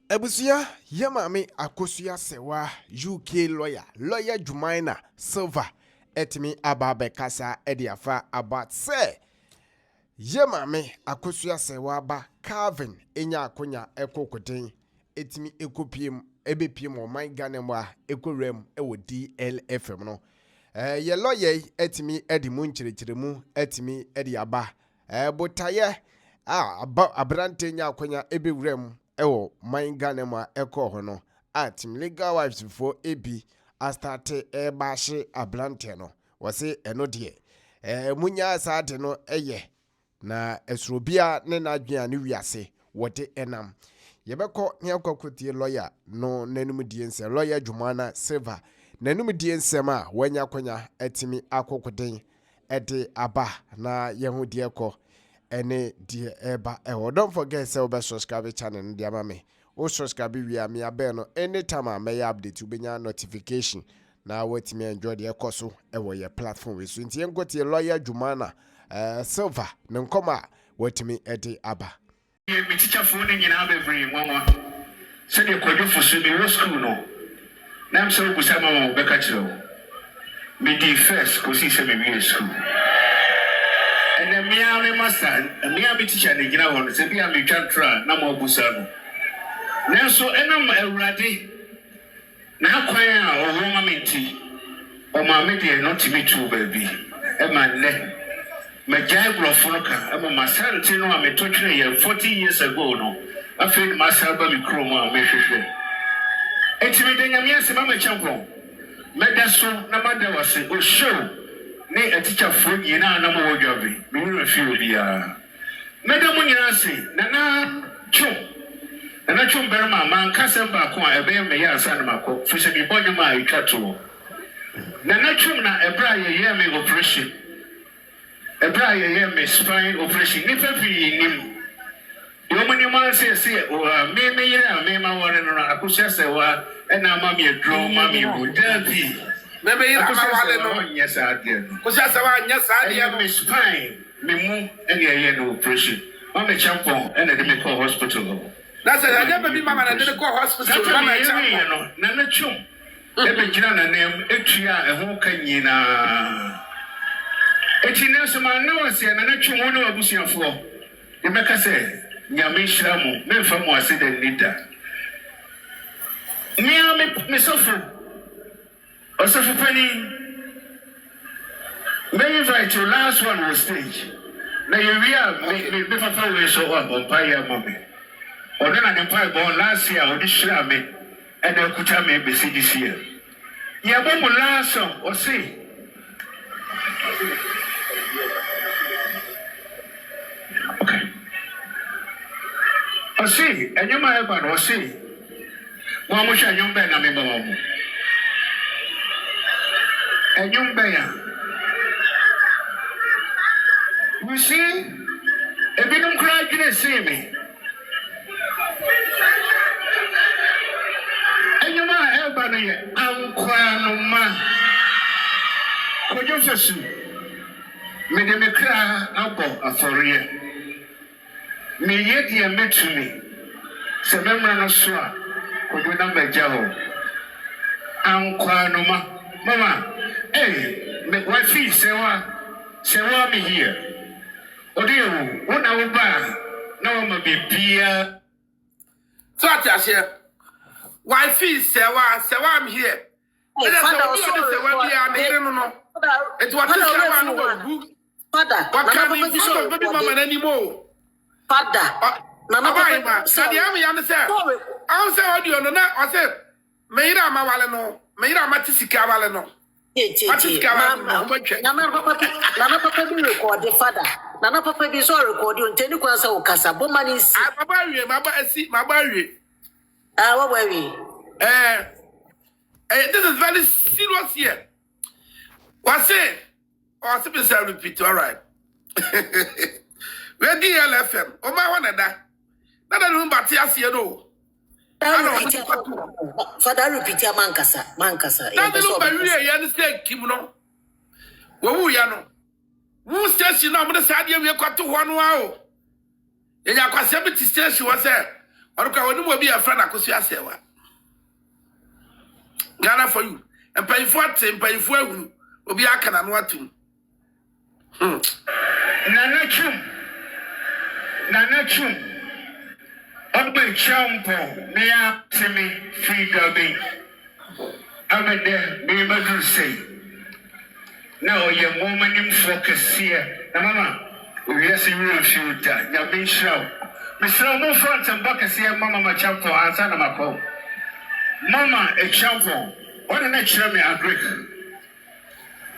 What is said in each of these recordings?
Ebusia, Yamami Akosua Serwaa UK lawyer Jumanah Serwaa etimi ababe kasa ediafa about say Yamami Akosua Serwaa ba Calvin enya akonya ekokoten etimi ekopiem ebepiem o man Ghana mu a ekorem ewo DLFM no ye lawyer etimi edi mu nchirechiremu etimi edi aba botaye abrante nya akonya ebewrem ewo man Ghana ma eko ho no atim legal wives for ebi astarte bashi abrante no wose eno de munya saade no eye na esrobia ne nadwea ne wiase wote enam yebeko ne akokotie lawyer no nanum die nse lawyer Jumanah Serwaa nanum die nsem a wanya konya etimi akokoden ede aba na yehu de eko ene die eba don't forget say obe subscribe channel ndi amame o subscribe wi me abe no anytime I may update you benya notification na wait me enjoy the ekoso ewo ye platform we so ntie ngotie lawyer Jumanah Serwaa ne nkoma wait me ede aba me teacher phone nyina be bring one say the kwadufo so be school no na am so busama mo be ka kire me di first ko si say me school. And then me and my master, and me and my teacher, they get on. Say me and my cantra, na mo busano. Now so enam ready. Now kwaya o Roma minti. O ma me dey not me too baby. E man le. Me jai blofonoka. E ma santi no am to twere 40 years ago no. I feel myself be chroma me hwehwe. Enti me dey nyame ase ma me champion. Me da so na ma dey wase o show. Ne a teacher for you na mo wodwabe me no feel bia madam nyina say nana chum berma man kasa ba ko a ebe me ya asa na mako fise bi bonyo ma itwato nana chum na ebra ye me operation ebra ye me spine operation ni papi nim yo mani ma say o me yira me ma wore no Akosua Serwaa e na ma me drum ma me budabi Maybe I'm a yes, I did. Because yes, I am Miss Pine, me move any no operation. I'm a champion and a medical hospital. That's it. I never be mamma and didn't go hospital. Nana chum. Every Jana name, Etria, and who can you now? Etinas, my nose, and a chum one of Busia for. The Mecca say, Yamishamu, no from was it and Nita. Me suffer. Also for penny, may invite your last one on stage. Now you real me papa we show up on Paya Mommy. Or then an empire born last year or this shame and then could me be see this year. Ya bomb last song or say. Okay. Or see, and you might have or see. One wish I young man I remember. And young bear. You see, if you don't cry, you don't see me. And you might have I'm crying no man. Could you just me me cry up for you? Me yet you met to me. So remember no sure. Could you not make jail? I'm crying no man. Mama. Hey, me wife Serwaa me here. Odo, what I buy? Now I'm a baby. So I say, wife Serwaa I'm here. Father, I'm here. No. It's what Serwaa no. Father, what can be so baby mama anymore? Father, Nana, Sadia, I understand. I'm saying audio no. I say, Meira Mawale no, Meira Matisika Wale no. Nana papa be record father. Nana papa be so record you nteni kwansa okasa bo mani si. My baby. What were we? This is very serious here. What's it? Oh, I say repeat, all right. Where DLFM? Oh my one that. That room but yes you know. Father repeat your mankasa. That little barrier, you understand, Kimono? Who ya know? Who says you know, I'm going to say, we got to 1 hour. And I got 70 station was there. Oruka woni mo bi a friend Akosua Serwaa. Ghana for you. And pay for it, and pay for it. Obi aka na no atum. Nana chum. Obe champo me up to me free dubbing. I'm there, be able to say. Now your woman in focus here. Now mama, we are seeing real shooter. You're being show. Mr. No front and back here, mama my champo answer my call. Mama a champo. What an extra me agree.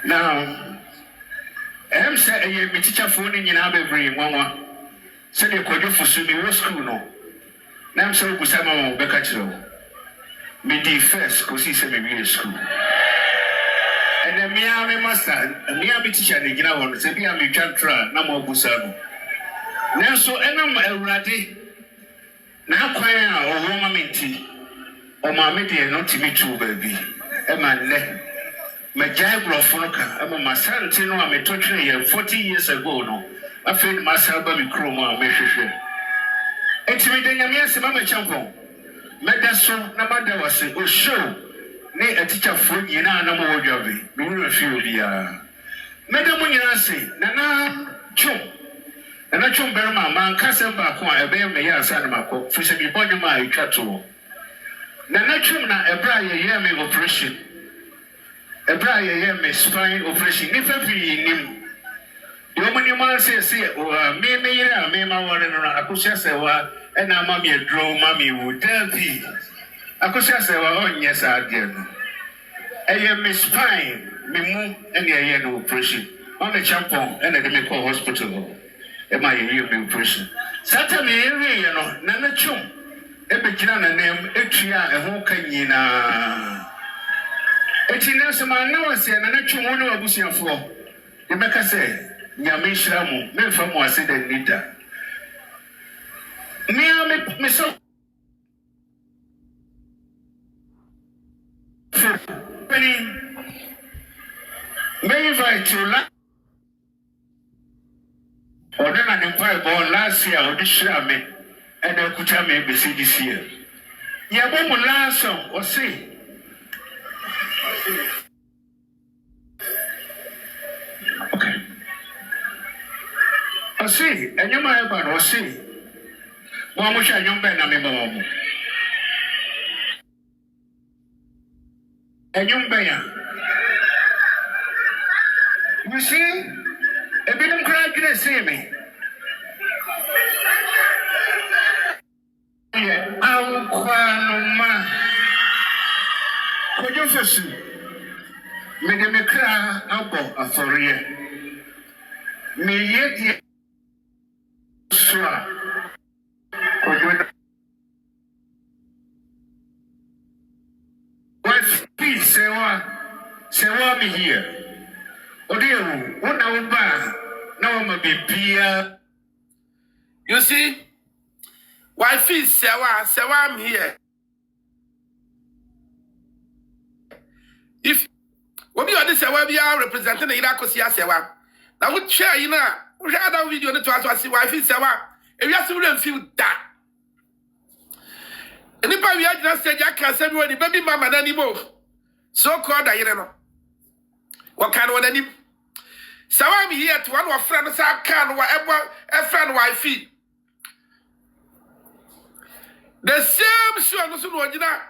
Now I'm saying a teacher phone in every mama. Said you could do for swimming school no. Now I'm so good sama Becatro. Me the first because he said me school. And then me a me master, me a teacher the gina one. Say me a me chantra na mo busabo. Now so enam awurade na kwan a ohoma menti. O ma me de no timi tu baby. E ma le. Me jai brofo ka. E ma sante no a me totwe ye 40 years ago no. I feel myself by me chroma me hwehwe. Etimi de nyame ase ma me champo. Meda so na mada wase o show ne a teacher for nyina na mo wodwabe. Me wura fi obia. Meda mo nyina ase na chum. Na chum berma man kasa ba ko a ebe me ya asa na makọ. Fi se bi bonyo ma etwa to. Na chum na ebra ye me operation. Ebra ye me spine operation. Ni fa fi nim. Yo many man say me ira me ma wore no Akosua Serwaa and na mama e draw mama wo delpi Akosua Serwaa onye sa de no eye me spine me mu and eye no operation on the champon and the me call hospital e ma ye me operation sata me ere no na chum e be kina na nem etua e ho ka nyina etina so ma na wase na chum woni abusuafo e be ka say nyame shiramu me fa mo ase da nida me so me invite you la oda na nimpa bo last year odi shira me e da kuta me be see this year ya bo mo last o say okay I see, and you might have or see. One which I don't bend on me. And you bear. You see, a bit of crack can see me. I'll cry no man. Could you first make me cry out of for you? Me yet. What peace, Serwaa me here. Odo, what now ba? Now I'm a baby. You see? Why feel Serwaa I'm here. If what be on this Serwaa be representing the Akosua Serwaa. Now we share we share that video to us see why feel Serwaa. If you have to feel that. And if we are just saying, I can't say the baby mama anymore. So called, I don't know. What kind of one any? So I'm here to one of our friends, I can, whatever, a friend, wifey. The same show, no sooner,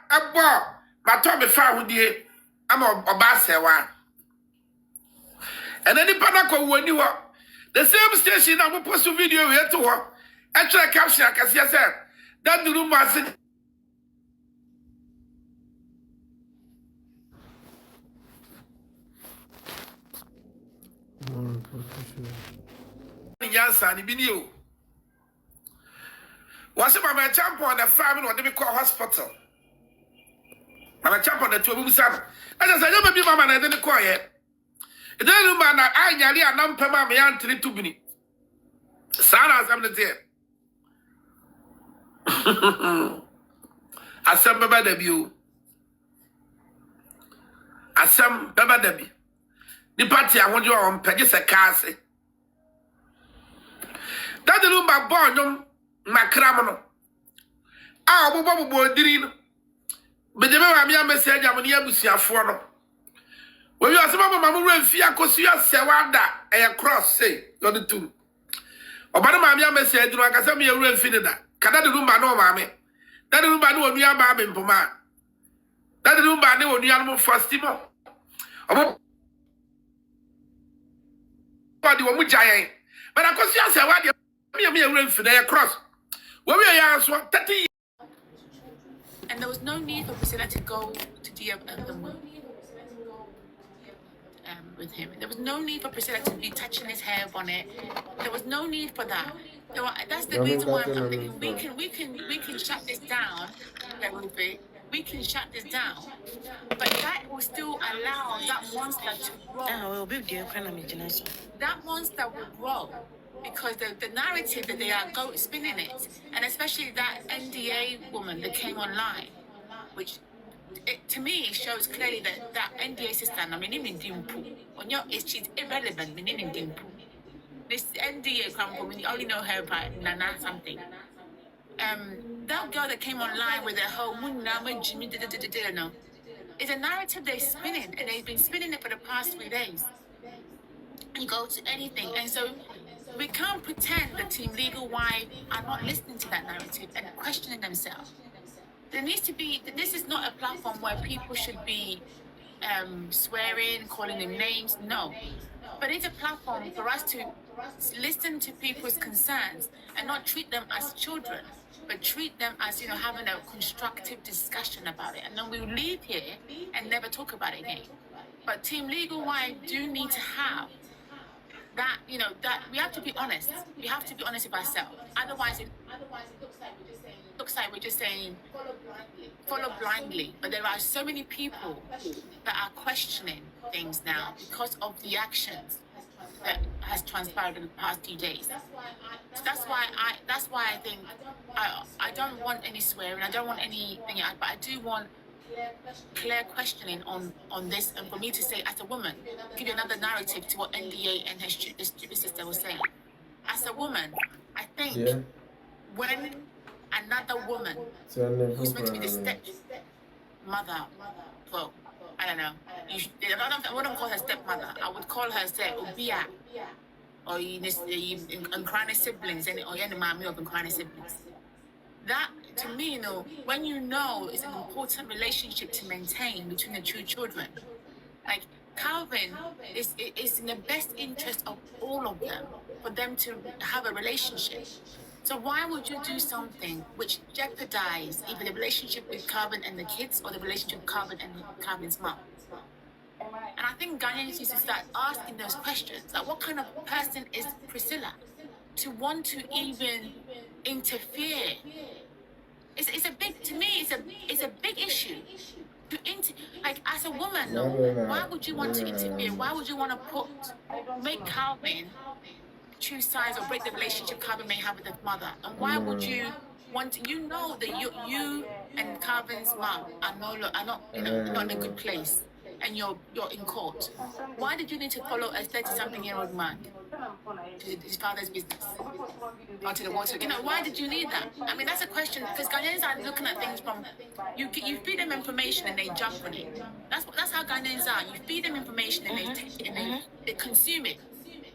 I bought my Tommy found you. I'm a Serwaa. And then the Panako, when you are the same station, I will post a video here to her. Actually, caption, I can see, I said, that the room was. Yansan, video. Was it my champ on the family or they call hospital? My champ on the 2 weeks. And as I never be my man, I didn't call yet. It doesn't matter. I nearly a number my auntie to me. Sarah's I'm the dear. Asam baba debi. Asam baba debi. The party I want you on pages a case. That the room by born, no, my cramono. Ah, Bobo Dirino. But the mamma message I'm near Busia for. When you are some of Mamma Fia Akosua Serwaa a cross say, you're the two. Obama mamma message, like I said, me a real finida. Canada room, no mammy. That room, I know we are babbing for man. That room, I know we are more fastimo. Body one giant. But Akosua Serwaa, me a real finida cross. When we are 30. And there was no need for Priscilla to go to with him. There was no need for Priscilla to be touching his hair bonnet. There was no need for that. That's the reason why I'm thinking we can shut this down a little bit. We can shut this down, but that will still allow that monster to grow. That monster will grow because the narrative that they are spinning it, and especially that NDA woman that came online, which to me shows clearly that NDA sister, I mean, she's irrelevant. This NDA company, you only know her by Nana something. That girl that came online with her whole no, it's a narrative they're spinning, and they've been spinning it for the past 3 days. You go to anything, and so we can't pretend the Team Legal Wife are not listening to that narrative and questioning themselves. There needs to be. This is not a platform where people should be swearing, calling them names. No, but it's a platform for us to listen to people's concerns and not treat them as children, but treat them as having a constructive discussion about it. And then we leave here and never talk about it again. But Team Legal Wife do need to have that. That we have to be honest. We have to be honest with ourselves. Otherwise, it looks like we're just saying follow blindly. But there are so many people that are questioning things now because of the actions that has transpired in the past few days. So that's why I think I don't want any swearing. I don't want anything else, but I do want clear questioning on this, and for me to say as a woman, give you another narrative to what NDA and her stupid sister was saying. As a woman, I think when another woman who's meant to be the stepmother, well, I don't know. I wouldn't call her stepmother. I would call her Obia, or Nkrani siblings, or any mommy of Nkrani siblings. That, to me, when it's an important relationship to maintain between the two children. Like, Calvin is in the best interest of all of them, for them to have a relationship. So why would you do something which jeopardizes either the relationship with Calvin and the kids or the relationship with Calvin and Calvin's mom? And I think Ghanaians need to start asking those questions. Like, what kind of person is Priscilla to want to even interfere? It's a big, to me, it's a big issue. Like, as a woman, why would you want to interfere? Why would you want to make Calvin choose sides or break the relationship Calvin may have with his mother? And why would you want to, that you and Calvin's mom are not in a good place, and you're in court? Why did you need to follow a 30-something-year-old man to his father's business, onto the water? Why did you need that? I mean, that's a question, because Ghanaians are looking at things from, you feed them information and they jump on it. That's how Ghanaians are. You feed them information and they consume it.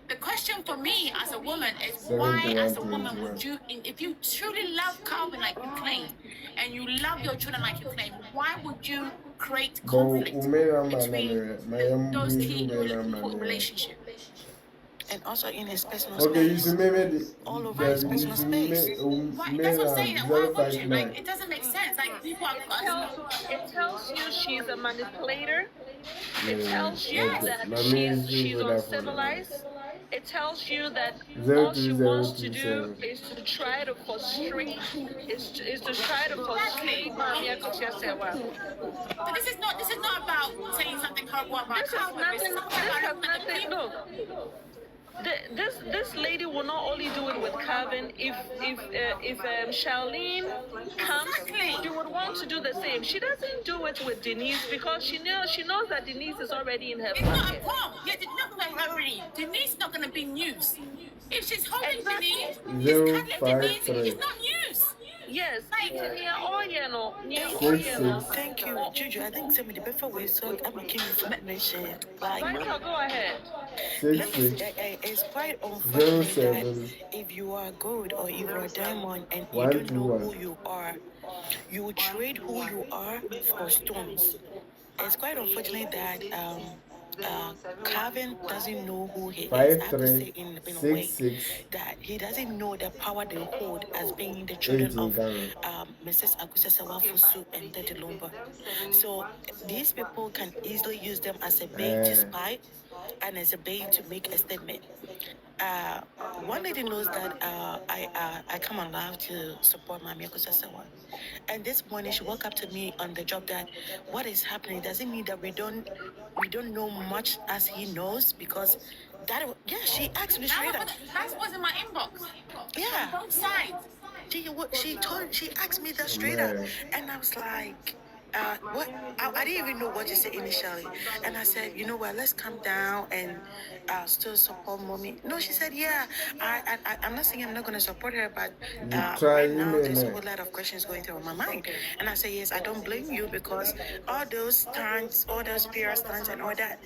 The question for me as a woman is, why as a woman would you, if you truly love Calvin like you claim, and you love your children like you claim, why would you create conflict between those key relationships? And also in his personal space. All over his personal space. Why? That's what I'm saying. Why would you? Like, it doesn't make sense. Like, people are... It tells you she's a manipulator. It tells you that she's uncivilized. It tells you that all she wants to do is to try to frustrate, is to try to frustrate Akosua Serwaa. But this is not about saying something horrible about Calvin. Look, this lady will not only do it with Calvin. If Charlene comes, she would want to do the same. She doesn't do it with Denise because she knows that Denise is already in her pocket. It's not a problem. Yeah, Denise is not going to be news. If she's holding Denise, it's not news. Yes, Like, Thank you, Juju. I think some of the before we saw I'm making information. Vital, go ahead. It's quite unfortunate that if you are gold or if you're a diamond and you don't know who you are, you trade who you are for stones. It's quite unfortunate that Calvin doesn't know who he is. I have to say in a way that he doesn't know the power they hold as being the children of Mrs. Akosua and Daddy Lumba. So these people can easily use them as a bait to spy and as a bait to make a statement. One lady knows that I come alive to support Mami Akosua. And this morning she woke up to me on the job that what is happening doesn't mean that we don't know much as he knows because she asked me straight up. That was in my inbox. Yeah. From both sides. She asked me that straight up, and I was like, what? I didn't even know what to say initially, and I said, you know what? Let's calm down and still support mommy. No, she said, yeah. I'm not saying I'm not going to support her, but right now there's a whole lot of questions going through my mind, and I say, yes, I don't blame you because all those stunts, all those PR stunts, and all that.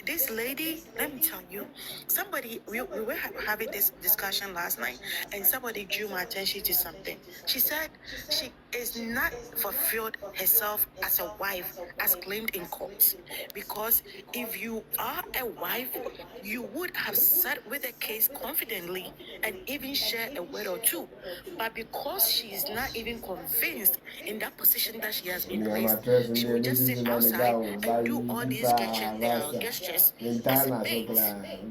This lady, let me tell you, somebody we were having this discussion last night, and somebody drew my attention to something. She said she is not fulfilled herself as a wife as claimed in court because if you are a wife you would have sat with a case confidently and even share a word or two, but because she is not even convinced in that position that she has been placed, she will just sit outside and do all these gestures as a bait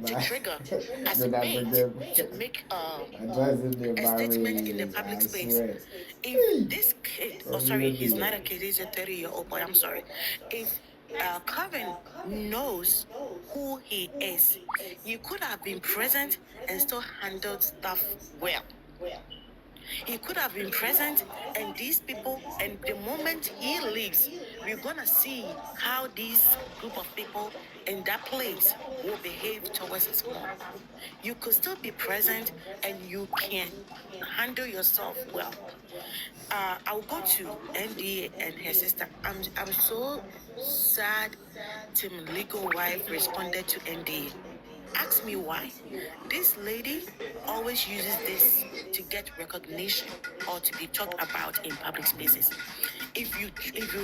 to trigger, as a bait to make a statement in the public space. If this kid, he's not a kid, he's a 30-year-old boy, I'm sorry. If Calvin knows who he is, he could have been present and still handled stuff well. He could have been present, and these people, and the moment he leaves, we're gonna see how this group of people in that place will behave towards his mom. You could still be present, and you can handle yourself well. I'll go to NDA and her sister. I'm so sad Tim legal wife responded to NDA. Ask me why. This lady always uses this to get recognition or to be talked about in public spaces. If you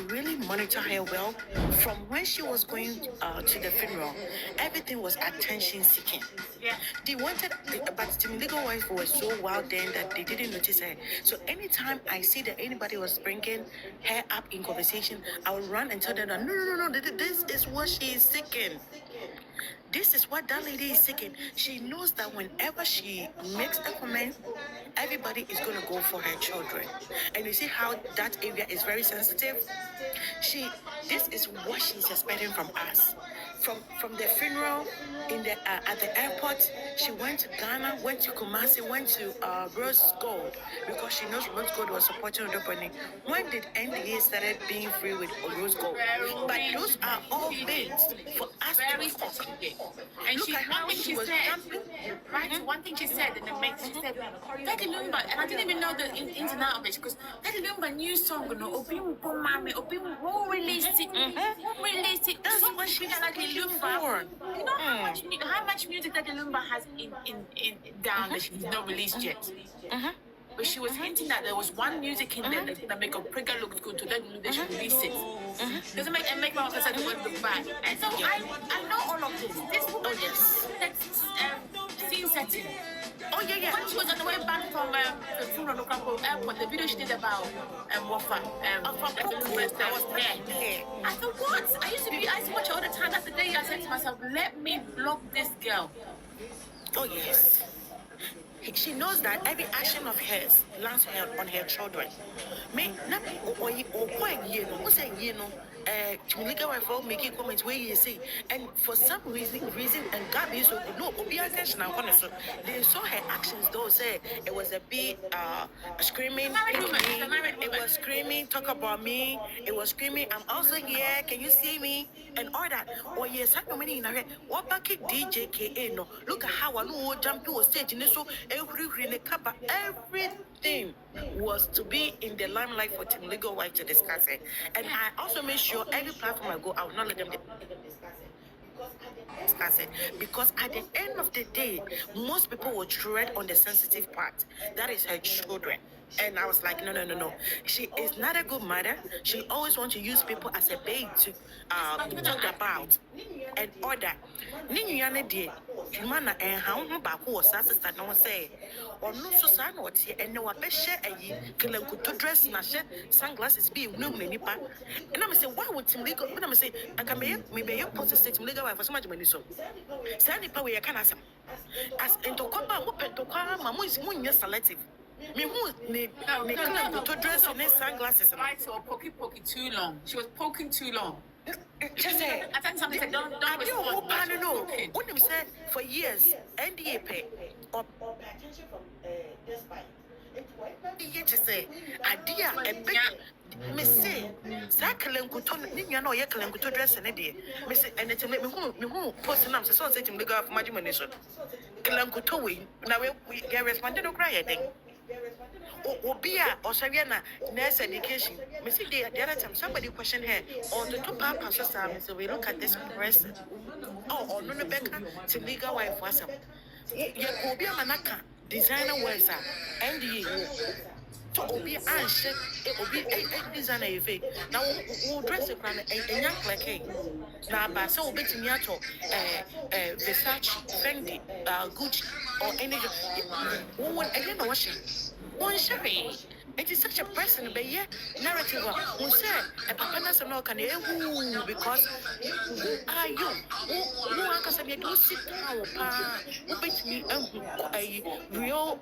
really monitor her well, from when she was going to the funeral, everything was attention seeking. Yeah. They wanted, but Tim legal wife was so wild then that they didn't notice her. So anytime I see that anybody was bringing her up in conversation, I would run and tell them that no, this is what she is seeking. This is what that lady is seeking. She knows that whenever she makes a comment, everybody is going to go for her children. And you see how that area is very sensitive? This is what she's expecting from us. From the funeral at the airport, she went to Ghana, went to Kumasi, went to Rose Gold because she knows Rose Gold was supporting Odo Broni. When did NDA started being free with Rose Gold? But those are all things for us to talk. And Look at how she was jumping. Right, one thing she said in the mix, she said, Daddy Lumba, and I didn't even know the ins and out of it, because Daddy Lumba new song, Obi won't release it. That's what she's looking for. You know how much music Daddy Lumba has in down that she's not released yet? But she was hinting that there was one music in there that make a Prigga look good, to that they should release it. Doesn't make my officer to look bad. And so I know all of this. This woman that's scene setting. Oh yeah. When she was on the way back from the funeral airport, the video she did about Wafa, I was there. I thought, what? I used to watch her all the time. That's the day I said to myself, let me block this girl. Oh yes. She knows that every action of hers lands on her children. legal wife will make a comment where you say, and for some reason, and God is so good. No, be attention. They saw her actions, though, say it was a bit screaming, it was screaming, talk about me, it was screaming, I'm also here, can you see me? And all that. Oh, yes, I know many in a what back DJKA, no, look at how I know jump to a stage, and so everything was to be in the limelight for Team Legal Wife to discuss it. And I also make sure every platform I go, I will not let them discuss it. Because at the end of the day, most people will tread on the sensitive part. That is her children. And I was like, no. She is not a good mother. She always wants to use people as a bait to talk about and order. Ninyane de Jumanah and how back was sister no say or no so san what here and no share a kilankuto dress na sunglasses be no many pa. And I'm say, why would Tim Legal? But I'm say, I can maybe you post a statement legal for so much money so. Sandy power you can ask as into Koba who pen to Mamu is more selective. Me who ne to dress in sunglasses. Right, so poking too long. She was poking too long. Just say, I think something said, don't I respond. don't know. What them said for years, NDA pay or attention from this bike. You just say, idea a big. Me say, Sakalenkuto, Nina no Yakalenkuto dress and idea. Me say, and it's a me who posting up so say to me go off my dimension. Kalenkuto way. Now we get responded to cry, I think. Obia or Saviana nurse education. Me see the other time somebody questioned her or the two papa so we look at this person. Oh, or no Becca to legal wife was some. Obia Manaka designer wears and so Obi and shit it will be a designer event. Now we'll dress a crown and young like hey. Now but so bit in yato Versace, Fendi, Gucci or any one again washing. One sherry. It is such a person, but yeah, narrative. Who said a papa no can because who are you? Who are you? Do sit down, who bet me a real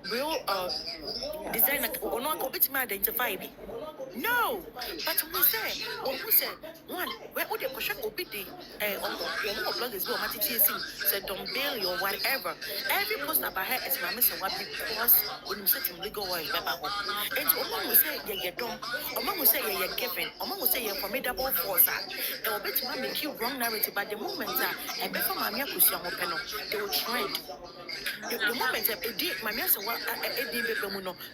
designer or not go bet me identify me. No, but who said one where would the question go be the bloggers go said don't bail or whatever. Every post about her is my missing what because when you set him legal wife and Omon will say you're dumb, Omon will say you're giving, Omon will say you're formidable force. They will bet to make you wrong narrative, but the moment and before my Yakusia Mopeno, they will trend. The moment a did my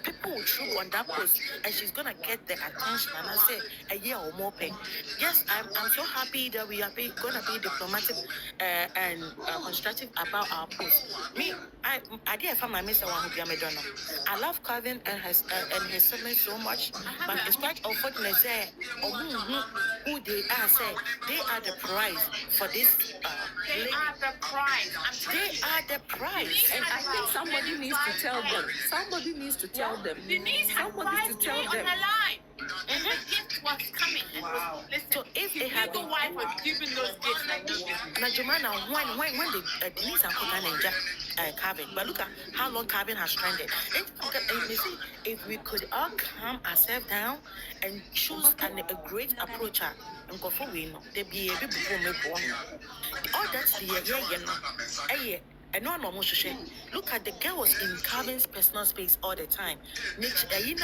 people will true on that post and she's gonna get the attention and I say a year or more pay. Yes, I'm so happy that we are gonna be diplomatic and constructive about our post. Me, I did find my Mr. One who Madonna. I love Calvin and his siblings so much, but it's quite unfortunate say who they are say they are the prize for this They are the prize. they are the prize. And I think somebody needs to tell them. Somebody needs to tell them. Denise had Somebody to tell on them. her line. And the gift was coming. Wow. Listen, So if they the have legal wife was giving those gifts like no business. now Jumanah, when the Denise and Kogan and Calvin, but look at how long Calvin has trended. And you see, if we could all calm ourselves down and choose a great approach and go for we know there be a bit before me born. All that's the yeah. And no normal shit. Look at the girls in Calvin's personal space all the time. Calvin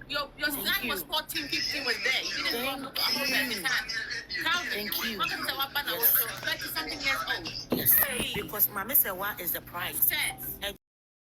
your slide was 14, 15 was there. You didn't go to Calvin. Thank you. 30-something years old. Yes, because Mama Serwaa is the prize. Yes.